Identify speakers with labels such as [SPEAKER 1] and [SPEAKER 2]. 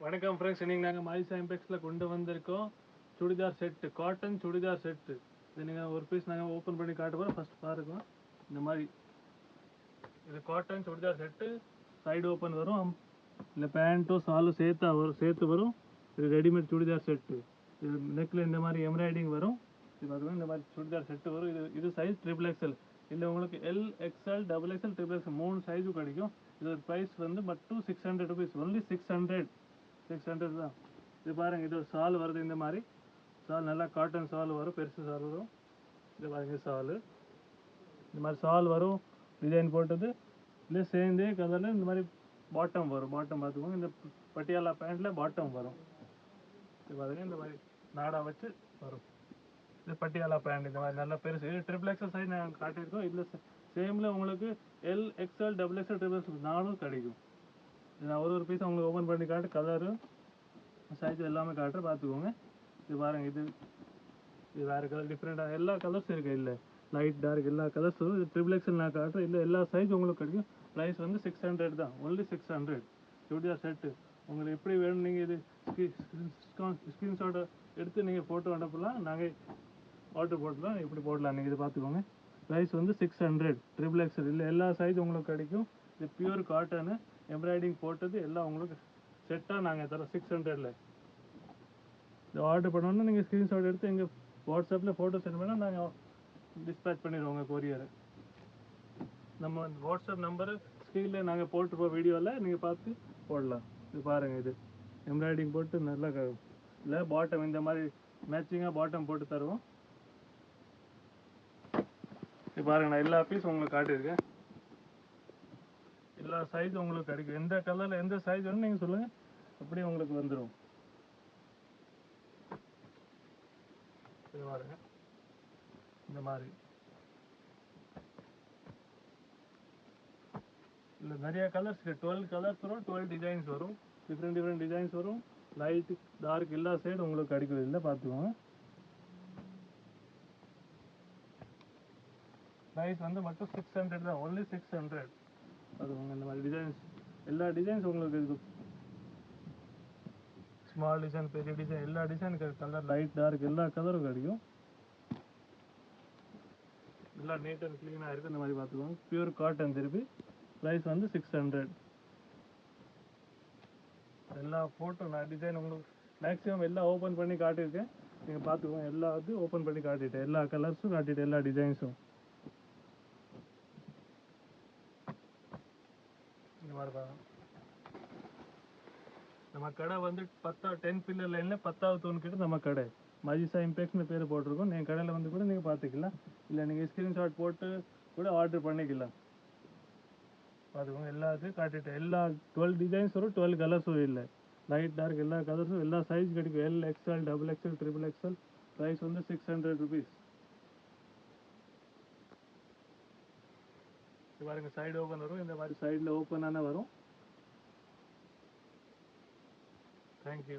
[SPEAKER 1] வணக்கம் ஃப்ரெண்ட்ஸ், இன்னைக்கு நாங்கள் மாயிசா இம்பெக்ஸில் கொண்டு வந்திருக்கோம் churidar set, cotton churidar set. இது நீங்கள் ஒரு பீஸ் நாங்கள் ஓப்பன் பண்ணி காட்ட போகிறோம். ஃபஸ்ட் பாருங்க, இந்த மாதிரி இது cotton churidar set. Side open வரும், இல்லை பேண்ட்டும் சாலும் சேர்த்து வரும். இது ரெடிமேட் சுடிதார் செட்டு. இது நெக்கில் இந்த மாதிரி எம்ப்ராய்டிங் வரும். இது பார்த்தீங்கன்னா இந்த மாதிரி சுடிதார் செட்டு வரும். இது சைஸ் XXL. இல்லை உங்களுக்கு L, XL, XXL, XXL 3 சைஸும் கிடைக்கும். இதோட ப்ரைஸ் வந்து மட்டும் 600 rupees, ஒன்லி 600 தான். இது பாருங்கள், இது ஒரு சால் வருது. இந்த மாதிரி சால் நல்லா காட்டன் சால் வரும், பெருசு சால் வரும். இது பாருங்க சால், இந்த மாதிரி சால் வரும், டிசைன் போட்டது. இல்லை சேர்ந்தே கலரில் இந்த மாதிரி பாட்டம் வரும். பாட்டம் பார்த்துக்கோங்க, இந்த பட்டியாலா பேண்ட்டில் பாட்டம் வரும். இது பாருங்க, இந்த மாதிரி நாடா வச்சு வரும். இது பட்டியாலா பேண்ட், இந்த மாதிரி நல்லா பெருசு. இது XXL சைஸ் நாங்கள் காட்டியிருக்கோம். இதில் சேமில் உங்களுக்கு L, XL, XXL, XXL 4 கிடைக்கும். நான் ஒரு பீஸ் உங்களுக்கு ஓப்பன் பண்ணி காட்டு, கலரு சைஸ் எல்லாமே காட்டுற பார்த்துக்கோங்க. இது பாருங்க, இது வேறு கலர், டிஃப்ரெண்ட்டாக எல்லா கலர்ஸும் இருக்குது. இல்லை லைட் டார்க் எல்லா கலர்ஸும். இது XXL நான் காட்டுறேன். இல்லை எல்லா சைஸ் உங்களுக்கு கிடைக்கும். ப்ரைஸ் வந்து 600 தான், ஒன்லி 600. சுடிதார் செட்டு உங்களுக்கு எப்படி வேணும், நீங்கள் இது ஸ்க்ரீன்ஷாட்டை எடுத்து நீங்கள் ஃபோட்டோ அனுப்பலாம். நாங்கள் ஆர்டர் போட்டுலாம், இப்படி போடலாம். நீங்கள் இது பார்த்துக்கோங்க. ப்ரைஸ் வந்து 600, XXL. இல்லை எல்லா சைஸ் உங்களுக்கு கிடைக்கும். இது பியூர் காட்டனு, எம்ப்ராய்டிங் போட்டது எல்லாம் உங்களுக்கு செட்டாக நாங்கள் தரோம் 600ல். இது ஆர்டர் பண்ணோன்னா நீங்கள் ஸ்க்ரீன்ஷாட் எடுத்து எங்கள் வாட்ஸ்அப்பில் ஃபோட்டோ சென்ட் பண்ணால் நாங்கள் டிஸ்பேச் பண்ணிடுவோம் உங்கள் கொரியரை. நம்ம வாட்ஸ்அப் நம்பரு ஸ்க்ரீனில் நாங்கள் போட்டுருப்போம், வீடியோவில் நீங்கள் பார்த்து போடலாம். இது பாருங்கள், இது எம்ப்ராய்டிங் போட்டு நல்லா இல்லை பாட்டம் இந்த மாதிரி மேட்சிங்காக பாட்டம் போட்டு தருவோம். இது பாருங்கள், நான் எல்லா பீஸ் உங்களுக்கு காட்டியிருக்கேன். எல்லா சைஸ் உங்களுக்கு கிடைக்கும். எந்த கலரில் எந்த சைஸ் வேணும் நீங்கள் சொல்லுங்கள், அப்படியே உங்களுக்கு வந்துடும். இது பாருங்க, இந்த மாதிரி இல்லை நிறைய கலர்ஸ் 12 கலர்ஸ் வரும், 12 டிசைன்ஸ் வரும். டிஃப்ரெண்ட் டிசைன்ஸ் வரும். லைட்டு டார்க் எல்லா சைடும் உங்களுக்கு கிடைக்கும். இல்லை பார்த்துக்கோங்க. ப்ரைஸ் வந்து மட்டும் 600 தான், ஒன்லி 600. அது உங்கள் இந்த மாதிரி டிசைன்ஸ் எல்லா டிசைன்ஸ் உங்களுக்கு இருக்குது. ஸ்மால் டிசைன், பெரிய டிசைன், எல்லா டிசைனுக்கு கலர் லைட் டார்க் எல்லா கலரும் கிடைக்கும். எல்லாம் நீட் அண்ட் க்ளீனாக இருக்குது. இந்த மாதிரி பார்த்துக்கோங்க, பியூர் காட்டன். திருப்பி ப்ரைஸ் வந்து 600. எல்லா ஃபோட்டோ நான் டிசைன் உங்களுக்கு மேக்ஸிமம் எல்லாம் ஓப்பன் பண்ணி காட்டியிருக்கேன். நீங்கள் பார்த்துக்கோங்க, எல்லாத்தையும் ஓப்பன் பண்ணி காட்டிட்டேன், எல்லா கலர்ஸும் காட்டிட்டேன், எல்லா டிசைன்ஸும். இந்த மாதிரி பாருங்க, நம்ம கடை வந்து 10 பில்லர் லைனில் 10வது தூண் கிட்ட நம்ம கடை மாயிசா இம்பெக்ஸ்னு பேர் போட்டிருக்கோம். நீங்கள் கடையில் வந்து கூட நீங்கள் பார்த்துக்கலாம். இல்லை நீங்கள் ஸ்க்ரீன்ஷாட் போட்டு கூட ஆர்டர் பண்ணிக்கலாம். பார்த்துக்கோங்க, எல்லாத்தையும் காட்டிட்டேன். எல்லா 12 டிசைன்ஸ் வரும், 12 கலர்ஸும். இல்லை லைட் டார்க் எல்லா கலர்ஸும், எல்லா சைஸ் கிடைக்கும். L, XL, XXL, XXL. Price வந்து 600 rupees. இது பாருங்க, சைடு ஓப்பன் வரும். இந்த மாதிரி சைடில் ஓப்பனான வரும். தேங்க்யூ.